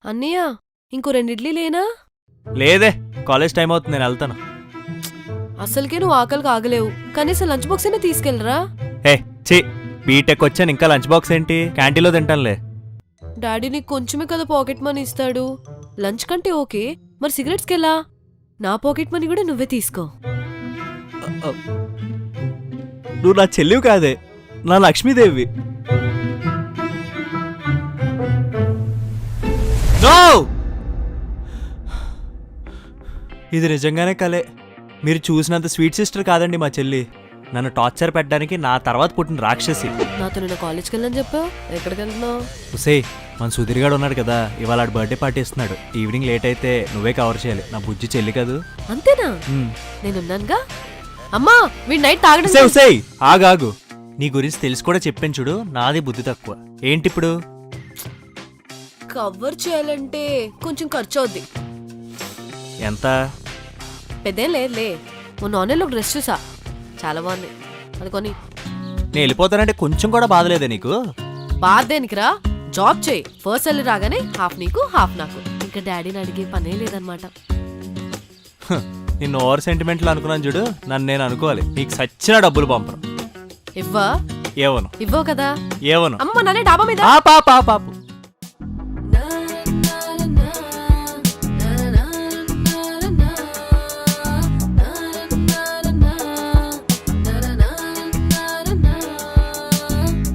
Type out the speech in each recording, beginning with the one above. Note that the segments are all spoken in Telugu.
అన్నయ్య ఇంకో 2 ఇడ్లీ లేనా? లేదే, కాలేజ్ టైం అవుతుంది, నేను వెళ్తాను. అసలుకే నువ్వు ఆకలికి ఆగలేవు, కనీసం లంచ్ బాక్స్ అయినా తీసుకెళ్ళరా. హే ఛీ, బీటెక్ వచ్చాను, ఇంకా లంచ్ బాక్స్ ఏంటి, క్యాంటీన్లో తింటానులే. డాడీ నీకు కొంచెమే కదా పాకెట్ మనీ ఇస్తాడు. లంచ్ కంటే ఓకే, మరి సిగరెట్స్కెలా? నా పాకెట్ మనీ కూడా నువ్వే తీసుకో. నువ్వు నా చెల్లివి కాదే, నా లక్ష్మీదేవి. నో, ఇది నిజంగానే కలే. మీరు చూసినంత స్వీట్ సిస్టర్ కాదండి మా చెల్లి. నన్ను టార్చర్ పెట్టడానికి నా తర్వాత పుట్టిన రాక్షసి. నాతో నిన్న కాలేజ్కి వెళ్ళని చెప్పావు, ఎక్కడికి వెళ్తున్నావు? ఉసే, మన సుధీర్గాడు ఉన్నాడు కదా, ఇవాళ ఆడు బర్త్డే పార్టీ ఇస్తున్నాడు. ఈవినింగ్ లేట్ అయితే నువ్వే కవర్ చేయాలి, నా బుజ్జి చెల్లి కాదు. అంతేనా? నేనున్నానుగా. అమ్మా వీడి నైట్ తాగడం. ఉసే ఆగాగు, నీ గురించి తెలిసి కూడా చెప్పాను చూడు, నాది బుద్ధి తక్కువ. ఏంటి ఇప్పుడు? కవర్ చేయాలంటే కొంచెం ఖర్చు అవుద్ది. ఎంత? పెద్దేం లేదులే. మొన్న ఆన్లైన్లో డ్రెస్ చూసా, చాలా బాగుంది, అది కొని. నేను వెళ్ళిపోతానంటే కొంచెం కూడా బాధలేదే నీకు? బాధ దేనికిరా, జాబ్ చేయి. ఫస్ట్ సాలరీ రాగానే హాఫ్ నీకు హాఫ్ నాకు. ఇంకా డాడీని అడిగే పనే లేదనమాట. నిన్ను ఓవర్ సెంటిమెంట్లు అనుకున్నాను చూడు, నన్ను నేను అనుకోవాలి. నీకు సచ్చిన డబ్బులు పంపను. ఇవ్వా? ఏవను? ఇవ్వవు కదా. ఏవను? అమ్మ నన్నే డాబా మీద. పాపు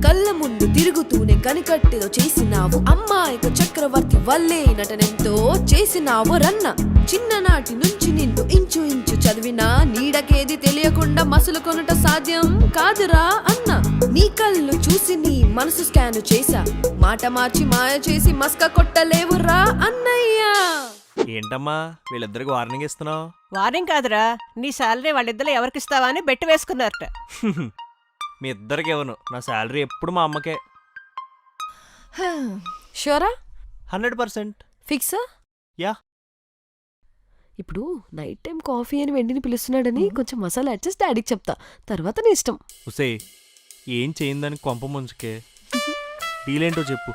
కళ్ళ ముందు తిరుగుతూనే కనికట్టెదో చేసినావు, అమ్మాయిక చక్రవర్తి వల్లే నటనెంతో చేసినావు రన్న. చిన్ననాటి నుంచి నిన్ను ఇంచు ఇంచు చదివినా నీడకేది తెలియకుండా మసులు కొనుట సాధ్యం కాదురా అన్న. నీ కళ్ళు చూసి నీ మనసు స్కాన్ చేశా, మాట మార్చి మాయ చేసి మస్క కొట్టలేవురా అన్నయ్యా. ఏంటమ్మా వీళ్ళిద్దరికి వార్నింగ్ ఇస్తున్నావు? వార్నింగ్ కాదురా, నీ శాలరీ వాళ్ళిద్దరు ఎవరికిస్తావా అని బెట్టు వేసుకున్నారట. మీ ఇద్దరికి ఇవ్వను, నా శాలరీ ఎప్పుడు మా అమ్మకే. షూరా? 100%. ఫిక్స్? యా. ఇప్పుడు నైట్ టైం కాఫీ అని వెండిని పిలుస్తున్నాడని కొంచెం మసాలా అడ్జస్ట్ డాడీకి చెప్తా, తర్వాత నీ ఇష్టం. ఉసే, ఏం చేయిందని కొంప ముంచుకే. డీలేంటో చెప్పు.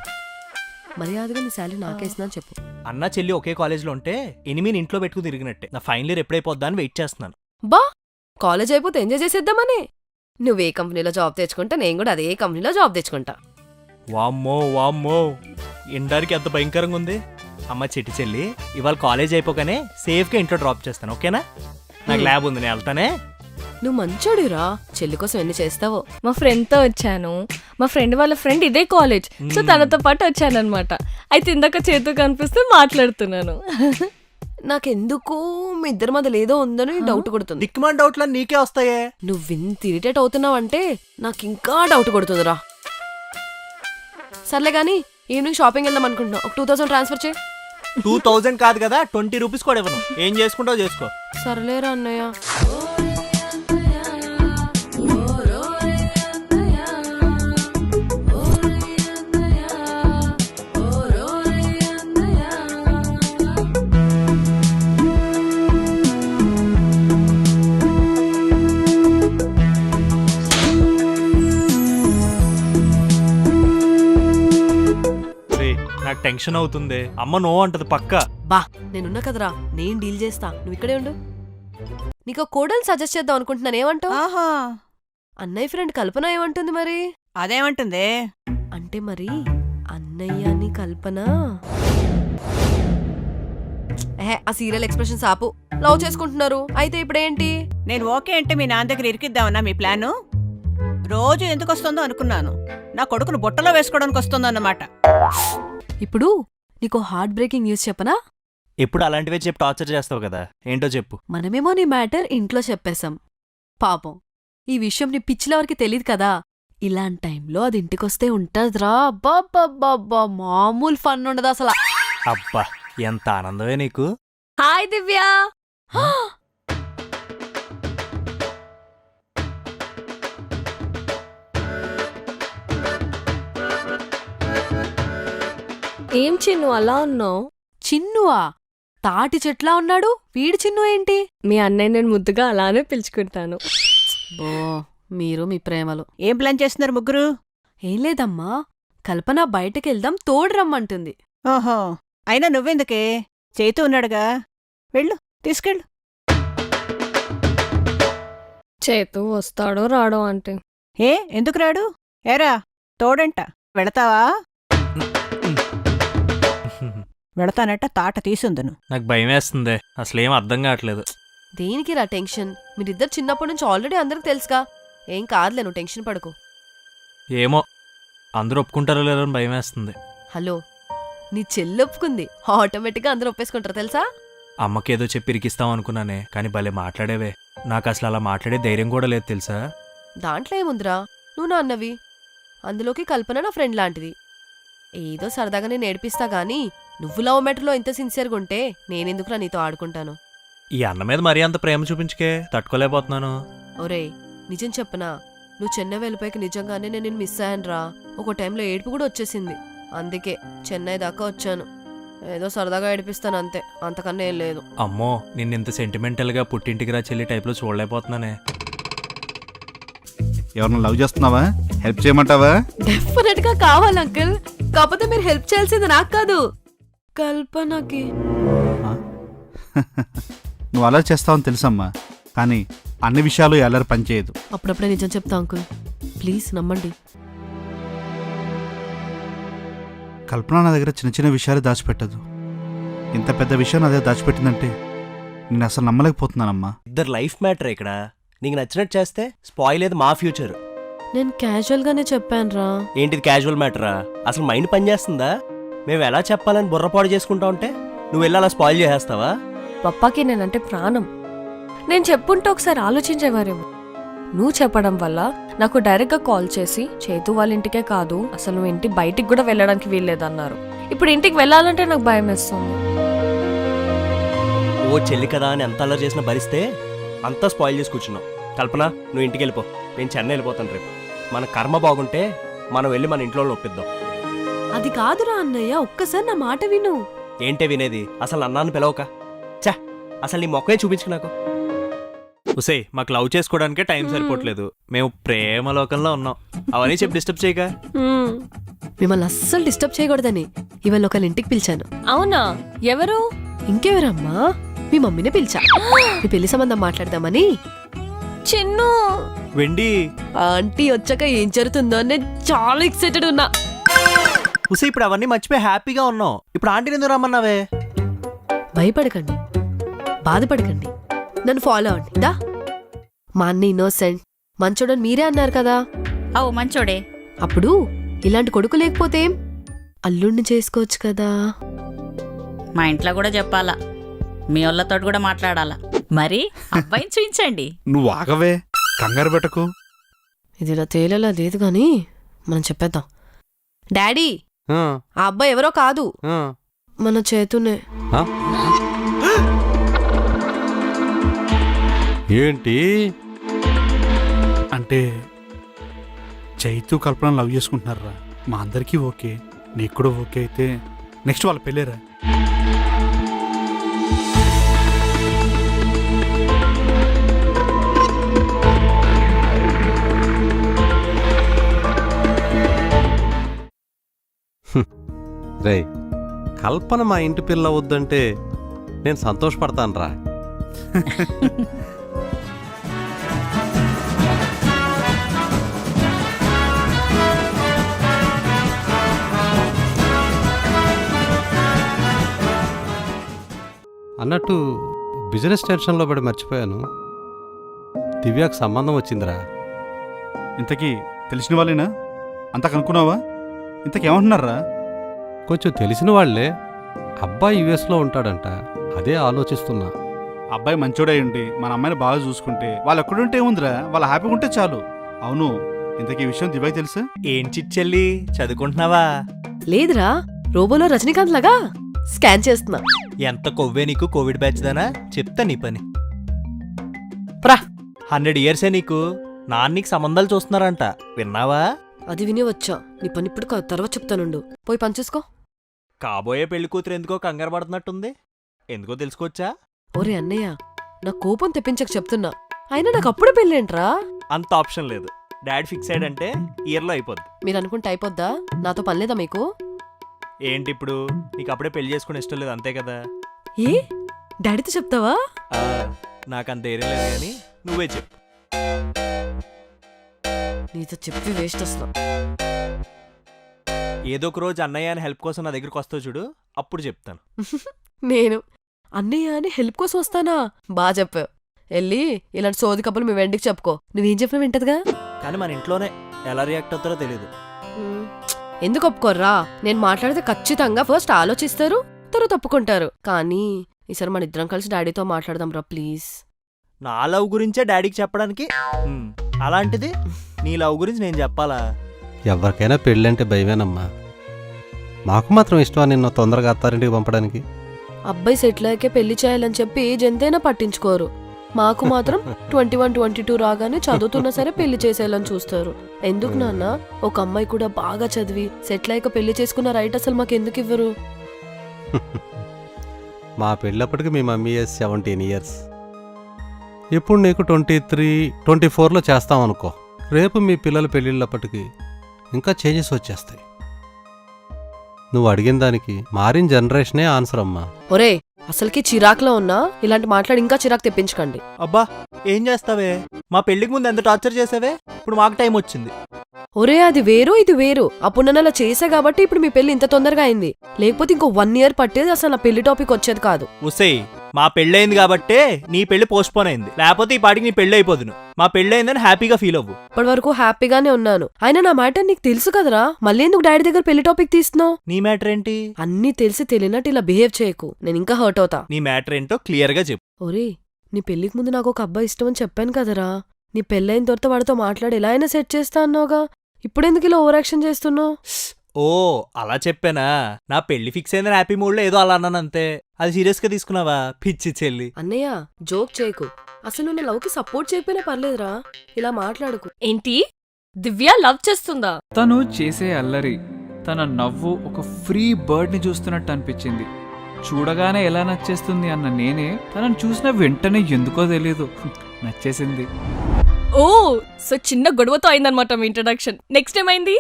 మర్యాదగా నీ శాలరీ నాకేసినా చెప్పు. అన్న చెల్లి ఒకే కాలేజ్లో ఉంటే ఎనిమిది ఇంట్లో పెట్టుకుని తిరిగినట్టే. నా ఫైనల్ ఇయర్ ఎప్పుడైపోద్దా అని వెయిట్ చేస్తున్నాను. బా, కాలేజ్ అయిపోతే ఎంజాయ్ చేసేద్దామని. నువ్వే కంపెనీలో జాబ్ తెచ్చుకుంటా, నేను కూడా అదే కంపెనీలో జాబ్ తెచ్చుకుంటా. వామ్మో వామ్మో, ఇంటానికి ఎంత భయంకరంగా ఉంది. అమ్మ చెట్టి చెల్లి, ఇవాళ కాలేజ్ అయిపోగానే సేఫ్గా ఇంట్లో డ్రాప్ చేస్తాను, ఓకేనా? నాకు ల్యాబ్ ఉంది, నేను వెళ్తానే. నువ్వు మంచోడిరా, చెల్లి కోసం ఎన్ని చేస్తావో. మా ఫ్రెండ్తో వచ్చాను, మా ఫ్రెండ్ వాళ్ళ ఫ్రెండ్ ఇదే కాలేజ్, సో తనతో పాటు వచ్చానమాట. అయితే ఇందాక చేతు కనిపిస్తే మాట్లాడుతున్నాను. నాకెందుకు మీ ఇద్దరి మధ్య ఏదో ఉందని డౌట్ కొడుతుంది. దిక్కుమాన్ డౌట్లు నీకే వస్తాయే. నువ్వు ఇంత ఇరిటేట్ అవుతున్నావంటే నాకు ఇంకా డౌట్ కొడుతుందిరా. సర్లే గానీ ఈవినింగ్ షాపింగ్ వెళ్దాం అనుకుంటున్నా, ఒక 2000 ట్రాన్స్ఫర్ చేయి. 2000 కాదు కదా, 20 రూపీస్ కూడా ఇవ్వను. ఏం చేసుకుంటావు చేసుకో. సర్లేరా అన్నయ్య. నాకు టెన్షన్ అవుతుంది, అమ్మ నో అంటది పక్కా. బా, నేనున్నా కదరా, నేను డీల్ చేస్తా, నువ్వు ఇక్కడే ఉండు. నీకు కోడలు సజెస్ట్ చేద్దాం అనుకుంటున్నాను, ఏమంటావు? ఆహా, అన్నయ్య ఫ్రెండ్ కల్పన ఏమంటుంది మరి? అదేమంటుంది? అంటే మరి అన్నయ్యని కల్పన ఆ సీరియల్ ఎక్స్ప్రెషన్స్ ఆపు. లవ్ చేసుకుంటున్నారు, అయితే ఇప్పుడేంటి? నేను ఓకే అంటే మీ నాన్న దగ్గర ఇరికిద్దామన్నా మీ ప్లాను? రోజు ఎందుకు వస్తుందో అనుకున్నాను, నా కొడుకును బుట్టలో వేసుకోవడానికి వస్తుందో అన్నమాట. ఇప్పుడు నీకు హార్ట్ బ్రేకింగ్ న్యూస్ చెప్పనా? ఎప్పుడు అలాంటివే చెప్పి టార్చర్ చేస్తావు కదా, ఏంటో చెప్పు. మనమేమో నీ మ్యాటర్ ఇంట్లో చెప్పేశాం, పాపం ఈ విషయం నీ పిచ్చిలవరికి తెలీదు కదా. ఇలాంటి టైంలో అది ఇంటికొస్తే ఉంటదిరా, అబ్బా మామూలు ఫన్ ఉండదు అసలు. అబ్బా, ఎంత ఆనందమే నీకు. హాయ్ దివ్యా. ఏం చిన్ను అలా ఉన్నావు? చిన్నువా? తాటి చెట్లా ఉన్నాడు వీడి. చిన్ను ఏంటి? మీ అన్నయ్య నేను ముద్దుగా అలానే పిలుచుకుంటాను. ఓ, మీరు మీ ప్రేమలు. ఏం ప్లాన్ చేస్తున్నారు ముగ్గురు? ఏం లేదమ్మా, కల్పన బయటకెళ్దాం తోడు రమ్మంటుంది. ఓహో, అయినా నువ్వెందుకే చేతూ ఉన్నాడుగా, వెళ్ళు తీసుకెళ్ళు. చేతు వస్తాడో రాడో అంటే ఏ ఎందుకు రాడు? ఏరా తోడంట, వెళతావా? వెళతానట్ట తాట తీసుందును. నాకు భయం వేస్తుంది, అసలేం అర్థం కావట్లేదు. దేనికి రా టెన్షన్? మీరిద్దరు చిన్నప్పటి నుంచి ఆల్రెడీ అందరికి తెలుసుగా. ఏం కాదులే, నువ్వు టెన్షన్ పడకు. ఏమో అందరూ ఒప్పుకుంటారో లేదో అని భయం వేస్తుంది. హలో, నీ చెల్లి ఒప్పుకుంది, ఆటోమేటిక్గా అందరూ ఒప్పేసుకుంటారు తెలుసా. అమ్మకేదో చెప్పి ఇరికిస్తాం అనుకున్నానే, కానీ భలే మాట్లాడేవే. నాకు అసలు అలా మాట్లాడే ధైర్యం కూడా లేదు తెలుసా. దాంట్లో ఏముందిరా, నువ్వు నా అన్నవి, అందులోకి కల్పన నా ఫ్రెండ్ లాంటిది. ఏదో సరదాగా నేను ఏడిపిస్తా గానీ నువ్వు లవ్ మ్యాటర్లో ఇంత సిన్సియర్గా ఉంటే నేనెందుకురా నీతో ఆడుకుంటాను. ఈ అన్న మీద మరీ అంత ప్రేమ చూపించుకే, తట్టుకోలేకపోతున్నాను. ఒరేయ్ నిజం చెప్పనా, నువ్వు చెన్నై వెళ్ళిపోయాక నిజంగానే నేను నిన్ను మిస్ అయ్యానురా. ఒక టైంలో ఏడుపు కూడా వచ్చేసింది, అందుకే చెన్నై దాకా వచ్చాను. ఏదో సరదాగా ఏడిపిస్తాను అంతే, అంతకన్నా ఏం లేదు. అమ్మో, నిన్నింత సెంటిమెంటల్గా పుట్టింటికి రా చెల్లి టైప్లో చూడలేకపోతున్నానే. ఎవరన్నా లవ్ చేస్తున్నావా? హెల్ప్ చేయమంటావా? డెఫినెట్ గా కావాలి అంకుల్, కాకపోతే మీరు హెల్ప్ చేయాల్సింది నాకు కాదు, కల్పనకి. నువ్వు అలా చేస్తావని తెలుసమ్మా, కానీ అన్ని విషయాలు ఎల్లరి పనిచేయదు. అప్పుడప్పుడే నిజం చెప్తా అంకుల్, ప్లీజ్ నమ్మండి. కల్పన నా దగ్గర చిన్న చిన్న విషయాలు దాచిపెట్టదు. ఇంత పెద్ద విషయం అదే దాచిపెట్టిందంటే నేను అసలు నమ్మలేకపోతున్నానమ్మా. ఇద్దరు లైఫ్ మ్యాటర్ ఇక్కడ. నీకు నచ్చినట్టు చేస్తే స్పాయిల్ లేదు మా ఫ్యూచర్. నేను క్యాజువల్ గానే చెప్పాను రా. ఏంటిది క్యాజువల్ మ్యాటరా? అసలు మైండ్ పనిచేస్తుందా? మేము ఎలా చెప్పాలని బుర్రపాడు చేసుకుంటా ఉంటే నువ్వు వెళ్ళి అలా స్పాయిల్ చేసేస్తావా? పప్పాకి నేనంటే ప్రాణం. నేను చెప్పుంటే ఒకసారి ఆలోచించేవారేమో. నువ్వు చెప్పడం వల్ల నాకు డైరెక్ట్గా కాల్ చేసి చేతు వాళ్ళ ఇంటికే కాదు అసలు నువ్వు ఇంటి బయటికి కూడా వెళ్ళడానికి వీల్లేదన్నారు. ఇప్పుడు ఇంటికి వెళ్ళాలంటే నాకు భయం వేస్తుంది. ఓ చెల్లి కదా అని ఎంత అల్లరి చేసినా భరిస్తే అంతా స్పాయిల్ చేసి కూర్చున్నావు. కల్పన, నువ్వు ఇంటికి వెళ్ళిపో, నేను చెన్నై వెళ్ళిపోతాను రేపు. మన కర్మ బాగుంటే మనం వెళ్ళి మన ఇంట్లో ఒప్పిద్దాం. అది కాదురా అన్నయ్య, ఒక్కసారి నా మాట విను. ఏంటే వినేది? అసలు అన్నాను పిలవక. చా, అసలు నీ మొక్కనే చూపించు నాకు. ఉసే, మాకు లవ్ చేసుకోవడానికే టైం సరిపోవట్లేదు. మేము ప్రేమ లోకంలో ఉన్నాం. అవన్నీ చెప్పి డిస్టర్బ్ చేయక. మిమ్మల్ని అస్సలు డిస్టర్బ్ చేయకూడదని ఇవాళ ఒకళ్ళ ఇంటికి పిలిచాను. అవునా? ఎవరు? ఇంకెవరమ్మా, మీ మమ్మీనే పిలిచా. మీ పెళ్లి సంబంధం మాట్లాడదామని. చిన్ను వెండి, ఆంటీ వచ్చాక ఏం జరుగుతుందో అని నేను చాలా ఎక్సైటెడ్ ఉన్నా. ఉసే ఇప్పుడు అవన్నీ మర్చిపోయి హ్యాపీగా ఉన్నాం. ఇప్పుడు ఆంటీని ఎందుకు రమ్మన్నావే? భయపడకండి, బాధపడకండి, నన్ను ఫాలో అవ్వండి. దా, మా అన్న ఇన్నోసెంట్ మంచోడని మీరే అన్నారు కదా. అవు మంచోడే. అప్పుడు ఇలాంటి కొడుకు లేకపోతే ఏం, అల్లుడిని చేసుకోవచ్చు కదా. మా ఇంట్లో కూడా చెప్పాలా, మీ వాళ్ళతో కూడా మాట్లాడాలా. మరి అబ్బాయిని చూయించండి. నువ్వు ఆగవే, కంగారు పెట్టకు. ఇది ఇలా తేలేలా లేదు గాని మనం చెప్పేద్దాం. డాడీ, ఆ అబ్బాయి ఎవరో కాదు, మన చేతునే. ఏంటి అంటే చైతు కల్పన లవ్ చేసుకుంటున్నారా? మా అందరికీ ఓకే, నీకు కూడా ఓకే అయితే నెక్స్ట్ వాళ్ళ పెళ్ళేరా. రే, కల్పన మా ఇంటి పిల్ల వద్దంటే నేను సంతోషపడతాను రా. అన్నట్టు బిజినెస్ టెన్షన్లో పడి మర్చిపోయాను. దివ్యాకు సంబంధం వచ్చిందిరా. ఇంతకీ తెలిసిన వాళ్ళేనా? అంత కనుక్కున్నావా? ఇంతకేమంటున్నారా? కొంచెం తెలిసిన వాళ్లే. అబ్బాయి యుఎస్లో ఉంటాడంట, అదే ఆలోచిస్తున్నా. అబ్బాయి మంచోడై ఉండి మన అమ్మాయిని బాగా చూసుకుంటే వాళ్ళు ఎక్కడుంటే ఏముందిరా, వాళ్ళు హ్యాపీగా ఉంటే చాలు. అవును, ఇంతకీ ఈ విషయం దివ్యాకి తెలుసా? ఏం చిచ్చెల్లి, చదువుకుంటున్నావా? లేదురా, రోబోలో రజనీకాంత్ లాగా స్కాన్ చేస్తున్నా. ఎంత కొవ్వే నీకు, కోవిడ్ బ్యాచ్ దానా? చెప్తా నీ పని. ప్రా, 100 ఇయర్సే నీకు. నాన్నీకి సంబంధాలు చూస్తున్నారంట, విన్నావా? అది విని వచ్చా, నీ పని ఇప్పుడు కాదు, తర్వాత చెప్తానుండు. పోయి పని చూసుకో. కాబోయే పెళ్లి కూతురు ఎందుకో కంగారు పడుతున్నట్టుంది. ఎందుకో తెలుసుకోవచ్చా? ఓరే అన్నయ్య, నా కోపం తెప్పించక చెప్తున్నా, అయినా నాకు అప్పుడే పెళ్ళేంట్రా? అంత ఆప్షన్ లేదు. డాడీ ఫిక్స్ అయ్యాడంటే ఇయర్లో అయిపోద్ది. మీరు అనుకుంటే అయిపోద్దా? నాతో పనిలేదా మీకు? ఏంటి ఇప్పుడు నీకు అప్పుడే పెళ్లి చేసుకుని ఇష్టం లేదు అంతే కదా? ఏ డాడీతో చెప్తావా? ఆ, నాకు అంత ఏరియా లేదు కానీ నువ్వే చెప్పు. నీతో చెప్పి వేస్ట్ అసలు. ఏదో ఒక రోజు అన్నయ్య అని హెల్ప్ కోసం నా దగ్గరికి వస్తావు చూడు, అప్పుడు చెప్తాను. నేను అన్నయ్య అని హెల్ప్ కోసం వస్తానా? బాగా చెప్పావు. వెళ్ళి ఇలాంటి సోది కప్పులు మీ వెండికి చెప్పుకో. నువ్వేం చెప్పినా వింటదిగా. కానీ మన ఇంట్లోనే ఎలా రియాక్ట్ అవుతారో తెలియదు. ఎందుకు ఒప్పుకోర్రా? నేను మాట్లాడితే ఖచ్చితంగా ఫస్ట్ ఆలోచిస్తారు, తర్వాత ఒప్పుకుంటారు. కానీ ఈసారి మన ఇద్దరం కలిసి డాడీతో మాట్లాడదాం రా ప్లీజ్. నా లవ్ గురించే డాడీకి చెప్పడానికి అలాంటిది నీ లవ్ గురించి నేను చెప్పాలా? ఎవరికైనా పెళ్ళంటే భయమేనమ్మా. మాకు మాత్రం ఇష్టమా నిన్ను తొందరగా అత్తారింటికి పంపడానికి? అబ్బాయి సెటిల్ అయ్యాకే పెళ్లి చేయాలని చెప్పి జంతైనా పట్టించుకోరు. మాకు మాత్రం 21, 22 రాగానే చదువుతున్నా సరే పెళ్లి చేసేయాలని చూస్తారు. ఎందుకు నాన్న? ఒక అమ్మాయి కూడా బాగా చదివి సెటిల్ అయ్యాక పెళ్లి చేసుకున్న రైట్ అసలు మాకు ఎందుకు ఇవ్వరు? మా పెళ్ళప్పటికి మీ మమ్మీ 17 years. ఇప్పుడు నీకు 23, 24లో చేస్తామనుకో. రేపు మీ పిల్లల పెళ్ళిళ్ళప్పటికి ఇంకా చేంజెస్ వచ్చేస్తాయి. నువ్వు అడిగిన దానికి మారిన జనరేషనే ఆన్సర్ అమ్మా. ఒరే అసలుకి చిరాకులో ఉన్నా ఇలాంటి మాట్లాడి ఇంకా చిరాకు తెప్పించకండి. అబ్బా ఏం చేస్తావే? మా పెళ్లికి ముందు ఎంత టార్చర్ చేసావే, ఇప్పుడు మాకు టైం వచ్చింది. ఒరే అది వేరు ఇది వేరు. అప్పుడు నన్ను అలా చేసా కాబట్టి ఇప్పుడు మీ పెళ్లి ఇంత తొందరగా అయింది. లేకపోతే ఇంకో 1 year పట్టేది అసలు నా పెళ్లి టాపిక్ వచ్చేది కాదు. ఉసేయ్, మా పెళ్ళయింది కాబట్టే నీ పెళ్లి పోస్ట్పోన్ అయింది, లేకపోతే ఈ పాటికి నీ పెళ్లి అయిపోదును. మా పెళ్ళయిందని హ్యాపీగా ఫీల్ అవ్వు. ఇప్పటి వరకు హ్యాపీగానే ఉన్నాను. అయినా నా మ్యాటర్ నీకు తెలుసు కదరా, మళ్ళీ ఎందుకు డాడీ దగ్గర పెళ్లి టాపిక్ తీస్తున్నావు? నీ మ్యాటర్ ఏంటి? అన్నీ తెలిసి తెలియనట్టు ఇలా బిహేవ్ చేయకు, నేను ఇంకా హర్ట్ అవుతా. నీ మ్యాటర్ ఏంటో క్లియర్ గా చెప్పు. ఒరే నీ పెళ్లికి ముందు నాకు ఒక అబ్బాయి ఇష్టం అని చెప్పాను కదరా. నీ పెళ్ళైన తర్వాత వాడితో మాట్లాడి ఎలా అయినా సెట్ చేస్తా అన్నావుగా. ఇప్పుడెందుకు ఇలా ఓవర్ యాక్షన్ చేస్తున్నావు? ఓ అలా చెప్పానా? నా పెళ్లి ఫిక్స్ అయిందని హ్యాపీ మూడ్ లో ఏదో అలా అన్నాను అంతే. అది సీరియస్ గా తీసుకున్నావా పిచ్చి చెల్లి? అన్నయ్య జోక్ చేయకు. అసలు నువ్వు లవ్ కి సపోర్ట్ చేయకపోయినా పర్లేదురా, ఇలా మాట్లాడుకు. ఏంటి దివ్య లవ్ చేస్తుందా? తను చేసే అల్లరి, తన నవ్వు ఒక ఫ్రీ బర్డ్ ని చూస్తున్నట్టు అనిపించింది. చూడగానే ఎలా నచ్చేస్తుంది అన్న నేనే తనను చూసిన వెంటనే ఎందుకో తెలీదు నచ్చేసింది. ఓ సో చిన్న గొడవతో అయిందనమాట మీ ఇంట్రడక్షన్. నెక్స్ట్ ఏమైంది?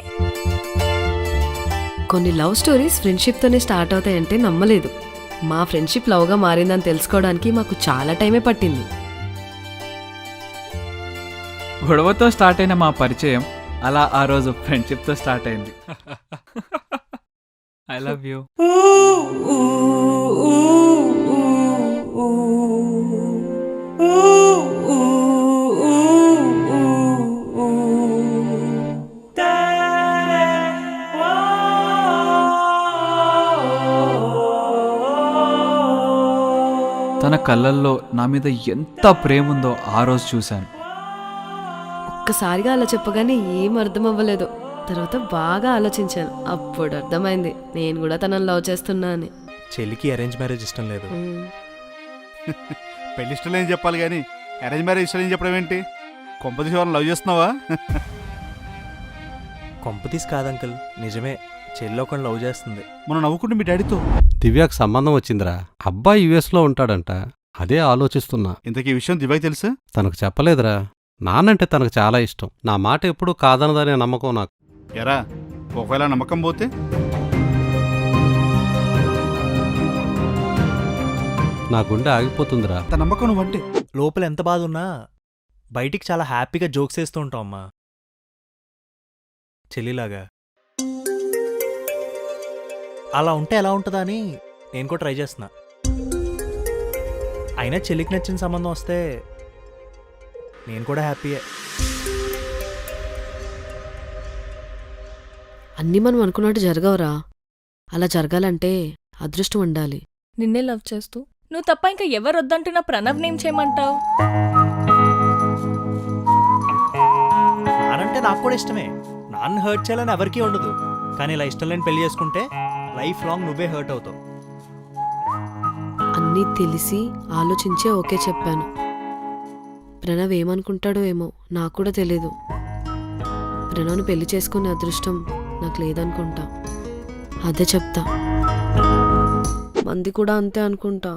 కొన్ని లవ్ స్టోరీస్ ఫ్రెండ్షిప్ తోనే స్టార్ట్ అవుతాయంటే నమ్మలేదు. మా ఫ్రెండ్షిప్ లవ్ గా మారిందని తెలుసుకోవడానికి మాకు చాలా టైమే పట్టింది. గొడవతో స్టార్ట్ అయిన మా పరిచయం అలా ఆ రోజు ఫ్రెండ్షిప్ తో స్టార్ట్ అయింది. I love you. తన కళ్ళల్లో నా మీద ఎంత ప్రేమ ఉందో ఆ రోజు చూశాను. ఒక్కసారిగా అలా చెప్పగానే ఏం అర్థం అవ్వలేదు. తర్వాత బాగా ఆలోచించాను. అప్పుడు అర్థమైంది నేను కూడా తనని లవ్ చేస్తున్నా అని. చెల్లికి అరేంజ్ మ్యారేజ్ ఇష్టం లేదు. పెళ్లి ఇష్టం లేని చెప్పాలి కానీ అరేంజ్ మ్యారేజ్ ఇష్టం లేని చెప్పడం ఏంటి? కొంపదీసి ఎవరిని లవ్ చేస్తున్నావా? కొంపతీస్ కాదంకల్, నిజమే. చెల్లి ఒకళ్ళు లవ్ చేస్తుంది. మనం నవ్వుకుంటే మీ డాడీతో. దివ్యాకు సంబంధం వచ్చిందిరా. అబ్బాయి యుఎస్లో ఉంటాడంట. అదే ఆలోచిస్తున్నా. ఇంతకీ ఈ విషయం దివ్యకి తెలుసా? తనకు చెప్పలేదురా. నాన్నంటే తనకు చాలా ఇష్టం. నా మాట ఎప్పుడూ కాదనదనే నమ్మకం నాకు. ఎరా ఒకవేళ నమ్మకం పోతే? నా గుండె ఆగిపోతుందిరా. అంత నమ్మకం నువ్వంటే. లోపల ఎంత బాధ ఉన్నా బయటికి చాలా హ్యాపీగా జోక్స్ వేస్తూ ఉంటాం అమ్మా, చెల్లిలాగా. అలా ఉంటే ఎలా ఉంటుందా అని నేను కూడా ట్రై చేస్తున్నా. అయినా చెల్లికి నచ్చిన సంబంధం వస్తే నేను కూడా హ్యాపీయే. అన్నీ మనం అనుకున్నట్టు జరగవురా. అలా జరగాలంటే అదృష్టం ఉండాలి. నిన్నే లవ్ చేస్తూ నువ్వు తప్ప ఇంకా ఎవరు వద్దంటున్నా ప్రణవ్ నేమ్ చేయమంటావు? నానంటే నాకు కూడా ఇష్టమే. నాన్న హర్ట్ చేయాలని ఎవరికీ ఉండదు. కానీ ఇలా ఇష్టం లేని పెళ్లి చేసుకుంటే లైఫ్ లాంగ్ నువ్వే హర్ట్ అవుతావు. అన్నీ తెలిసి ఆలోచించే ఓకే చెప్పాను. ప్రణవ్ ఏమనుకుంటాడో ఏమో నాకు కూడా తెలీదు. ప్రణవ్ను పెళ్లి చేసుకునే అదృష్టం నాకు లేదనుకుంటా. అదే చెప్తా. మంది కూడా అంతే అనుకుంటా.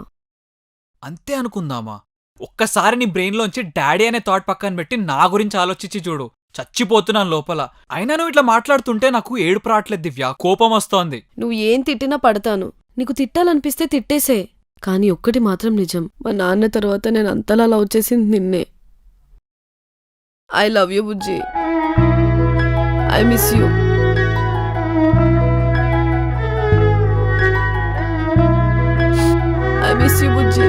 అంతే అనుకుందామా? ఒక్కసారి నీ బ్రెయిన్లోంచి డాడీ అనే థాట్ పక్కన పెట్టి నా గురించి ఆలోచించి చూడు. చచ్చిపోతున్నాను లోపల. అయినా నువ్వు ఇట్లా మాట్లాడుతుంటే నాకు ఏడుపు రావట్లేదు దివ్య, కోపం వస్తోంది. నువ్వు ఏం తిట్టినా పడతాను. నీకు తిట్టాలనిపిస్తే తిట్టేసే. కానీ ఒక్కటి మాత్రం నిజం, మా నాన్న తర్వాత నేను అంతలా లవ్ చేసింది నిన్నే. I love you Bujji. I miss you. I miss you Bujji.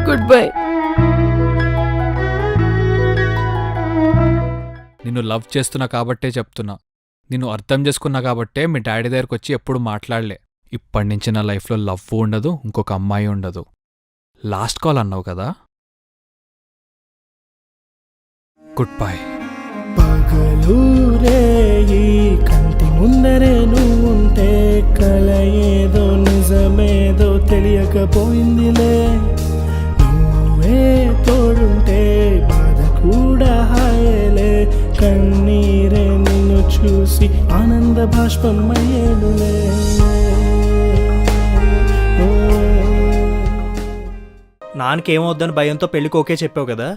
Good bye. నిన్ను లవ్ చేస్తున్నా కాబట్టే చెప్తున్నా. నిన్ను అర్థం చేసుకున్నా కాబట్టే మీ డాడీ దగ్గరకు వచ్చి ఎప్పుడు మాట్లాడలే. ఇప్పటి నుంచి నా లైఫ్లో లవ్ ఉండదు, ఇంకొక అమ్మాయి ఉండదు. లాస్ట్ కాల్ అన్నావు కదా. Good bye. పగలూరే ఈ కంటి ముందరే నువ్వుంటే కల ఏదో నిజమేదో తెలియకపోయిందిలే. నువ్వే తోడుంటే బాధ కూడా హాయేలే. కన్నీరే నిన్ను చూసి ఆనంద బాష్పమయ్యేనులే. నాన్నకేమవుద్దని భయంతో పెళ్ళికి ఓకే చెప్పావు కదా.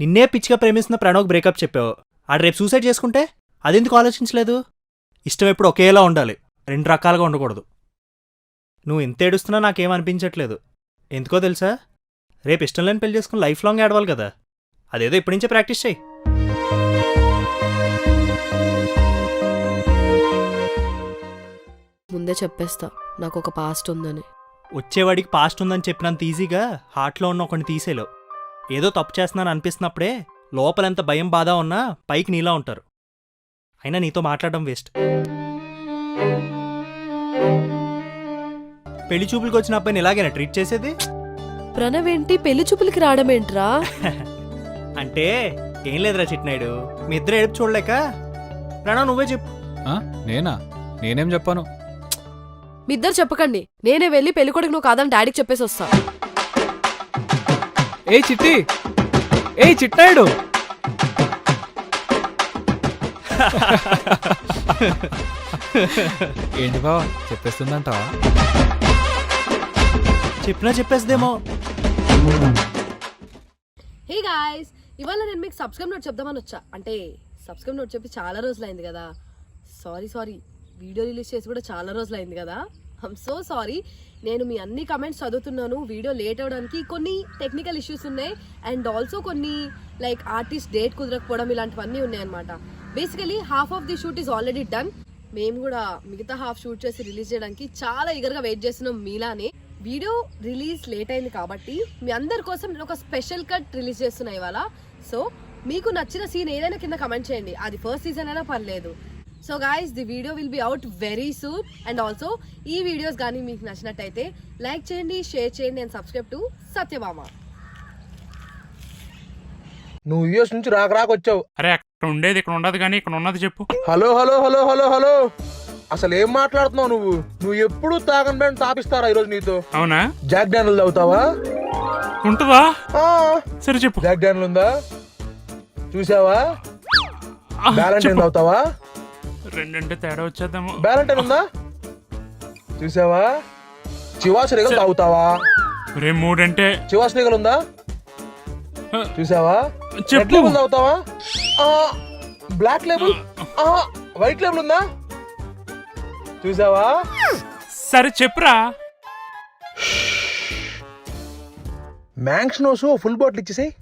నిన్నే పిచ్చిగా ప్రేమిస్తున్న ప్రణవ్కి బ్రేకప్ చెప్పావు. ఆడు రేపు సూసైడ్ చేసుకుంటే అదెందుకు ఆలోచించలేదు? ఇష్టం ఎప్పుడు ఒకేలా ఉండాలి, 2 రకాలుగా ఉండకూడదు. నువ్వు ఎంత ఏడుస్తున్నా నాకేమనిపించట్లేదు. ఎందుకో తెలుసా, రేపు ఇష్టం లేని పెళ్లి చేసుకుని లైఫ్ లాంగ్ ఏడవాలి కదా. అదేదో ఇప్పటి నుంచే ప్రాక్టీస్ చేయి. ముందే చెప్పేస్తా, నాకు ఒక పాస్ట్ ఉందని. వచ్చేవాడికి పాస్ట్ ఉందని చెప్పినంత ఈజీగా హార్ట్లో ఉన్న ఒకరిని తీసేలేవు. ఏదో తప్పు చేస్తున్నాను అనిపిస్తున్నప్పుడే లోపల ఎంత భయం బాధ ఉన్నా పైకి నీలా ఉంటారు. అయినా నీతో మాట్లాడడం వేస్ట్. పెళ్లి చూపులకు వచ్చిన అబ్బాయిని ఇలాగైనా ట్రీట్ చేసేది? ప్రణవ్ ఏంటి పెళ్లి చూపులకి రావడమేంట్రా? అంటే ఏం లేదురా చిట్నాయుడు, మీ ఇద్దరు ఏడుపు చూడలేక ప్రణవ్ నువ్వే చెప్పు. నేనా? నేనేం చెప్పాను? మీ ఇద్దరు చెప్పకండి, నేనే వెళ్ళి పెళ్లి కొడుకు నువ్వు కాదని డాడీకి చెప్పేసి వస్తా. ఏ చిట్టి, ఏ చిట్టాయుడు. ఏంటి బావా, చెప్పేస్తుందంటావా? చెప్పినా చెప్పేద్దేమో. హే గాయ్స్, ఇవాళ నేను మీకు సబ్స్క్రైబ్ నోట్ చెప్దామని వచ్చా. అంటే సబ్స్క్రైబ్ నోట్ చెప్పి చాలా రోజులైంది కదా. సారీ వీడియో రిలీజ్ చేసి కూడా చాలా రోజులైంది కదా. I'm so sorry. నేను మీ అన్ని కమెంట్స్ చదువుతున్నాను. వీడియో లేట్ అవడానికి కొన్ని టెక్నికల్ ఇష్యూస్ ఉన్నాయి, అండ్ ఆల్సో కొన్ని లైక్ ఆర్టిస్ట్ డేట్ కుదరకపోవడం ఇలాంటివన్నీ ఉన్నాయన్నమాట. Basically half of the shoot is already done. మేము కూడా మిగతా హాఫ్ షూట్ చేసి రిలీజ్ చేయడానికి చాలా ఈగర్గా వెయిట్ చేస్తున్నాం మీలానే. వీడియో రిలీజ్ లేట్ అయింది కాబట్టి మీ అందరి కోసం నేను ఒక స్పెషల్ కట్ రిలీజ్ చేస్తున్నా ఇవాళ. సో మీకు నచ్చిన సీన్ ఏదైనా కింద కమెంట్ చేయండి, అది ఫస్ట్ సీజన్ అయినా పర్లేదు. So guys, the video will be out very soon. And also ఈ వీడియోస్ కానీ మీకు నచ్చినట్టయితే లైక్ చేయండి, షేర్ చేయండి అండ్ సబ్స్క్రైబ్ టు సత్యభామ. నువ్వు యూఎస్ నుంచి రాకొచ్చావు. అరే అక్కడ ఉండేది ఇక్కడ ఉండదు కానీ ఇక్కడ ఉన్నది చెప్పు. Hello hello hello hello hello, అసలు ఏం మాట్లాడుతున్నావు నువ్వు? నువ్వు ఎప్పుడు తాగని బ్యాండ్ తాపిస్తారా ఈరోజు నీతో? అవునా? జాక్ డానియల్ తాగుతావా? ఉంటుందా? సరే చెప్పు. జాక్ డానియల్ ఉందా? చూసావా? వ్యాలంటైన్ తాగుతావా? రెండంటే తేడా వచ్చేద్దాము. వ్యాలంటైన్ ఉందా? చూసావా? చివాస్ రేగలు తాగుతావా? రే మూడంటే చివాస్ రేగలు ఉందా? చూసావా? చెప్పు. లేబుల్ తాగుతావా? బ్లాక్ లేబుల్, వైట్ లేబుల్ ఉందా? చూసావా? సరే చెప్పురా. మ్యాంక్స్ నోసు ఫుల్ బాటిల్ ఇచ్చేసాయి.